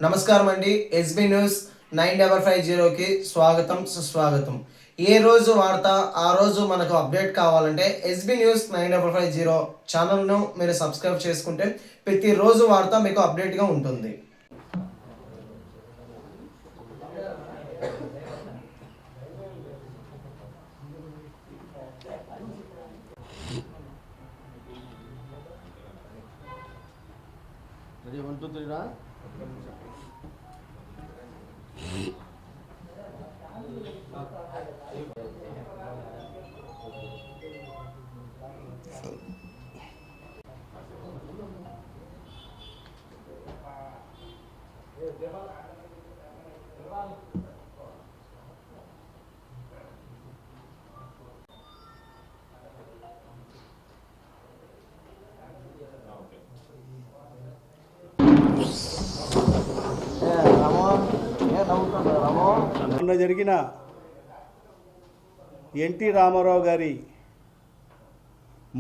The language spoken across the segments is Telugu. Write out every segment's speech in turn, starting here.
నమస్కారం అండి. ఎస్బీ న్యూస్ 9550కి స్వాగతం సుస్వాగతం. ఏ రోజు వార్త ఆ రోజు మనకు అప్డేట్ కావాలంటే ఎస్బీ న్యూస్ 9550 ఛానల్ను మీరు సబ్స్క్రైబ్ చేసుకుంటే ప్రతిరోజు వార్త మీకు అప్డేట్గా ఉంటుంది. మొన్న జరిగిన ఎన్టీ రామారావు గారి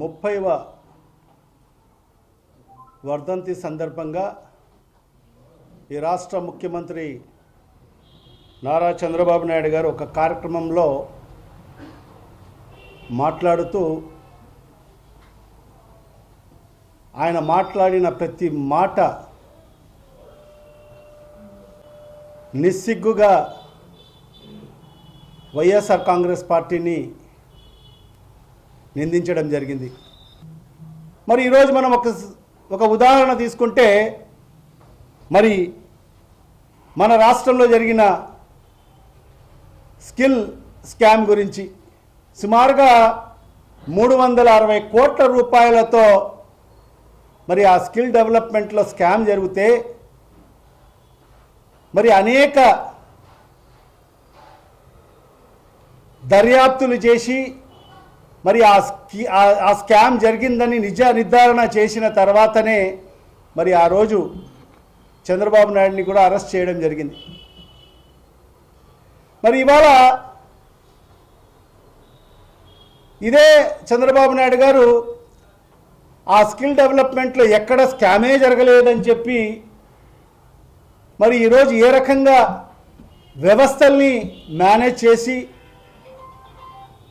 30వ వర్ధంతి సందర్భంగా ఈ రాష్ట్ర ముఖ్యమంత్రి నారా చంద్రబాబు నాయుడు గారు ఒక కార్యక్రమంలో మాట్లాడుతూ ఆయన మాట్లాడిన ప్రతి మాట నిస్సిగ్గుగా వైఎస్ఆర్ కాంగ్రెస్ పార్టీని నిందించడం జరిగింది. మరి ఈరోజు మనం ఒక ఉదాహరణ తీసుకుంటే మరి మన రాష్ట్రంలో జరిగిన స్కిల్ స్కామ్ గురించి సుమారుగా 360 కోట్ల రూపాయలతో మరి ఆ స్కిల్ డెవలప్మెంట్లో స్కామ్ జరిగితే మరి అనేక దర్యాప్తులు చేసి మరి ఆ స్కామ్ జరిగిందని నిర్ధారణ చేసిన తర్వాతనే మరి ఆ రోజు చంద్రబాబు నాయుడిని కూడా అరెస్ట్ చేయడం జరిగింది. మరి ఇవాళ ఇదే చంద్రబాబు నాయుడు గారు ఆ స్కిల్ డెవలప్మెంట్లో ఎక్కడ స్కామే జరగలేదని చెప్పి మరి ఈరోజు ఏ రకంగా వ్యవస్థల్ని మేనేజ్ చేసి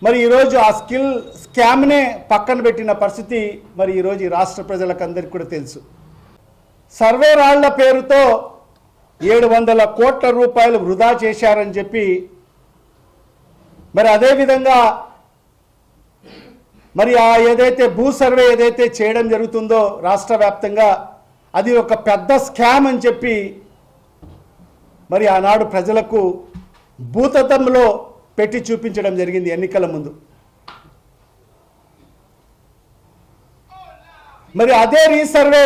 మరి ఈరోజు ఆ స్కిల్ స్కామ్నే పక్కన పెట్టిన పరిస్థితి మరి ఈరోజు ఈ రాష్ట్ర ప్రజలకు అందరికీ కూడా తెలుసు. సర్వే రాళ్ల పేరుతో 700 కోట్ల రూపాయలు వృధా చేశారని చెప్పి మరి అదేవిధంగా మరి ఆ ఏదైతే భూ సర్వే ఏదైతే చేయడం జరుగుతుందో రాష్ట్ర వ్యాప్తంగా అది ఒక పెద్ద స్కామ్ అని చెప్పి మరి ఆనాడు ప్రజలకు భూతద్దంలో పెట్టి చూపించడం జరిగింది ఎన్నికల ముందు. మరి అదే రీసర్వే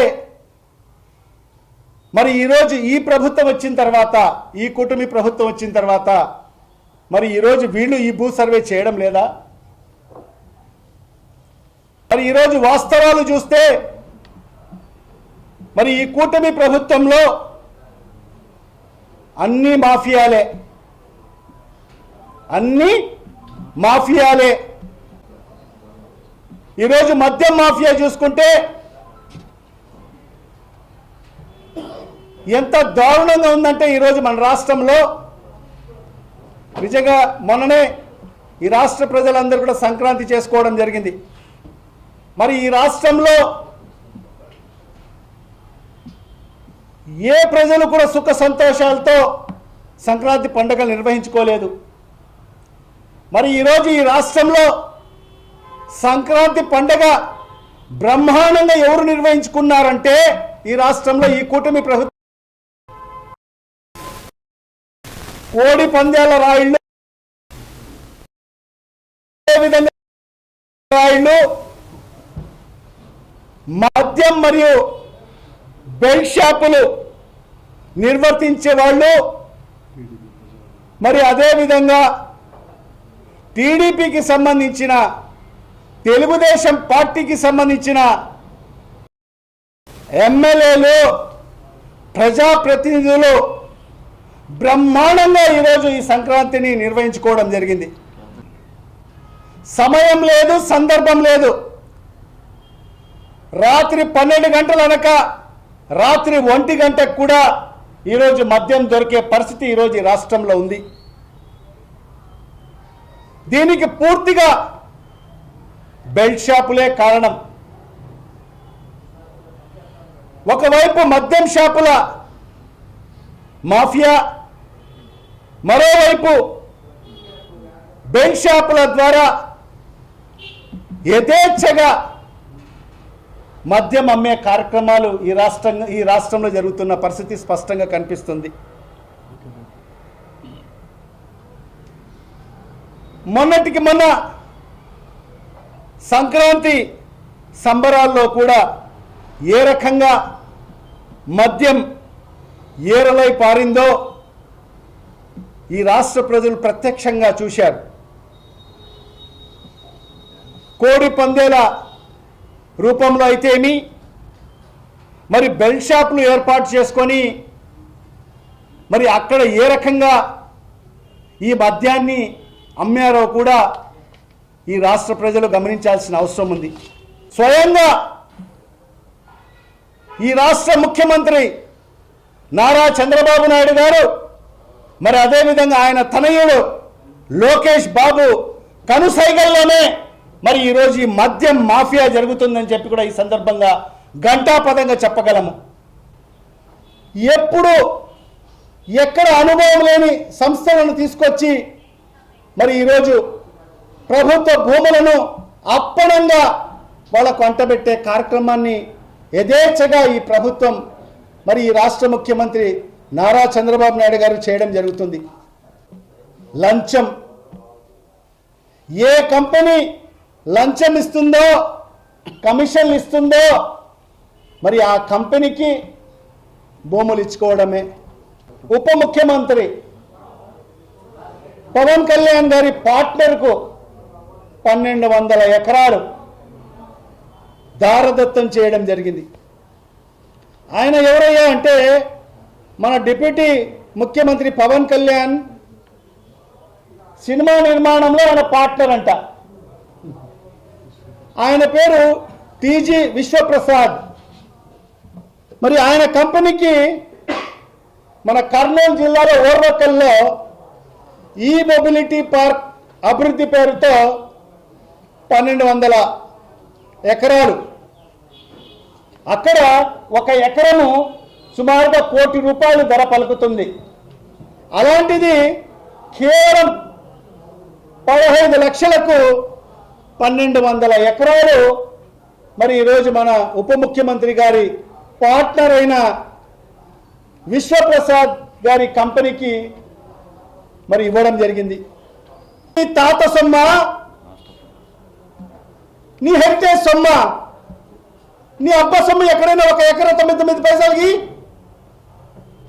మరి ఈరోజు ఈ ప్రభుత్వం వచ్చిన తర్వాత, ఈ కూటమి ప్రభుత్వం వచ్చిన తర్వాత మరి ఈరోజు వీళ్ళు ఈ భూ సర్వే చేయడం లేదా? మరి ఈరోజు వాస్తవాలు చూస్తే మరి ఈ కూటమి ప్రభుత్వంలో అన్ని మాఫియాలే. ఈరోజు మద్యం మాఫియా చూసుకుంటే ఎంత దారుణంగా ఉందంటే ఈరోజు మన రాష్ట్రంలో నిజంగా మొన్ననే ఈ రాష్ట్ర ప్రజలందరూ కూడా సంక్రాంతి చేసుకోవడం జరిగింది. మరి ఈ రాష్ట్రంలో ఏ ప్రజలు కూడా సుఖ సంతోషాలతో సంక్రాంతి పండుగలు నిర్వహించుకోలేదు. మరి ఈరోజు ఈ రాష్ట్రంలో సంక్రాంతి పండుగ బ్రహ్మాండంగా ఎవరు నిర్వహించుకున్నారంటే ఈ రాష్ట్రంలో ఈ కూటమి ప్రభుత్వం కోడి పందాల రాయిళ్ళు, మద్యం మరియు బెల్ట్ షాపులు నిర్వర్తించే వాళ్ళు, మరి అదేవిధంగా టీడీపీకి సంబంధించిన తెలుగుదేశం పార్టీకి సంబంధించిన ఎమ్మెల్యేలు, ప్రజాప్రతినిధులు బ్రహ్మాండంగా ఈరోజు ఈ సంక్రాంతిని నిర్వహించుకోవడం జరిగింది. సమయం లేదు, సందర్భం లేదు. రాత్రి 12 గంటల అనక రాత్రి 1 గంటకు కూడా ఈరోజు మద్యం దొరికే పరిస్థితి ఈరోజు ఈ రాష్ట్రంలో ఉంది. దీనికి పూర్తిగా బెల్ట్ షాపులే కారణం. ఒకవైపు మద్యం షాపుల మాఫియా, మరోవైపు బెల్ట్ షాపుల ద్వారా యథేచ్ఛగా మద్యం అమ్మే కార్యక్రమాలు ఈ రాష్ట్రంలో జరుగుతున్న పరిస్థితి స్పష్టంగా కనిపిస్తుంది. మొన్నటికి మొన్న సంక్రాంతి సంబరాల్లో కూడా ఏ రకంగా మద్యం ఏరలై పారిందో ఈ రాష్ట్ర ప్రజలు ప్రత్యక్షంగా చూశారు. కోడి పందేల రూపంలో అయితేమి, మరి బెల్ట్ షాపులు ఏర్పాటు చేసుకొని మరి అక్కడ ఏ రకంగా ఈ మద్యాన్ని అమ్మారో కూడా ఈ రాష్ట్ర ప్రజలు గమనించాల్సిన అవసరం ఉంది. స్వయంగా ఈ రాష్ట్ర ముఖ్యమంత్రి నారా చంద్రబాబు నాయుడు గారు, మరి అదేవిధంగా ఆయన తనయుడు లోకేష్ బాబు కనుసైగల్లోనే మరి ఈరోజు ఈ మద్యం మాఫియా జరుగుతుందని చెప్పి కూడా ఈ సందర్భంగా ఘంటాపదంగా చెప్పగలము. ఎప్పుడు ఎక్కడ అనుభవం లేని సంస్థలను తీసుకొచ్చి మరి ఈరోజు ప్రభుత్వ భూములను అప్పనంగా వాళ్ళకు అంటబెట్టే కార్యక్రమాన్ని యథేచ్ఛగా ఈ ప్రభుత్వం మరి ఈ రాష్ట్ర ముఖ్యమంత్రి నారా చంద్రబాబు నాయుడు గారు చేయడం జరుగుతుంది. లంచం, ఏ కంపెనీ లంచం ఇస్తుందో, కమిషన్లు ఇస్తుందో మరి ఆ కంపెనీకి భూములు ఇచ్చుకోవడమే. ఉప ముఖ్యమంత్రి పవన్ కళ్యాణ్ గారి పార్ట్నర్కు 1200 ఎకరాలు దారదత్తం చేయడం జరిగింది. ఆయన ఎవరయ్యా అంటే మన డిప్యూటీ ముఖ్యమంత్రి పవన్ కళ్యాణ్ సినిమా నిర్మాణంలో ఆయన పార్ట్నర్ అంట. ఆయన పేరు టీజీ విశ్వప్రసాద్. మరి ఆయన కంపెనీకి మన కర్నూలు జిల్లాలో ఓర్వకల్లో ఈ మొబిలిటీ పార్క్ అభివృద్ధి పేరుతో 1200 ఎకరాలు, అక్కడ ఒక ఎకరము సుమారుగా ₹1 కోటి ధర పలుకుతుంది. అలాంటిది కేవలం 15 లక్షలకు 1200 ఎకరాలు మరి ఈరోజు మన ఉప ముఖ్యమంత్రి గారి పార్ట్నర్ అయిన విశ్వప్రసాద్ గారి కంపెనీకి మరి ఇవ్వడం జరిగింది. నీ తాత సొమ్మ, నీ హెరిటేజ్ సొమ్మ, నీ అబ్బ సొమ్ము ఎక్కడైనా ఒక ఎకరా 99 పైసలకి,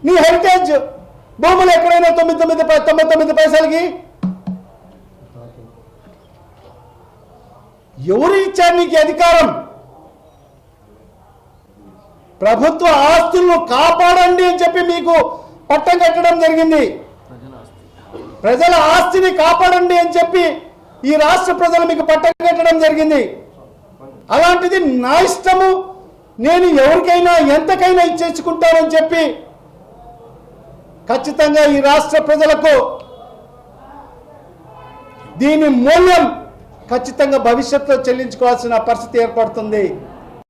నీ హెరిటేజ్ భూములు ఎక్కడైనా 99 పైసలకి. ఎవరు ఇచ్చారు నీకు అధికారం? ప్రభుత్వ ఆస్తులను కాపాడండి అని చెప్పి మీకు పట్టం కట్టడం జరిగింది. ప్రజల ఆస్తిని కాపాడండి అని చెప్పి ఈ రాష్ట్ర ప్రజలు మీకు పట్టం కట్టడం జరిగింది. అలాంటిది నా ఇష్టము, నేను ఎవరికైనా ఎంతకైనా ఇచ్చేసుకుంటానని చెప్పి ఖచ్చితంగా ఈ రాష్ట్ర ప్రజలకు దీని మూల్యం ఖచ్చితంగా భవిష్యత్తులో చెల్లించుకోవాల్సిన పరిస్థితి ఏర్పడుతుంది.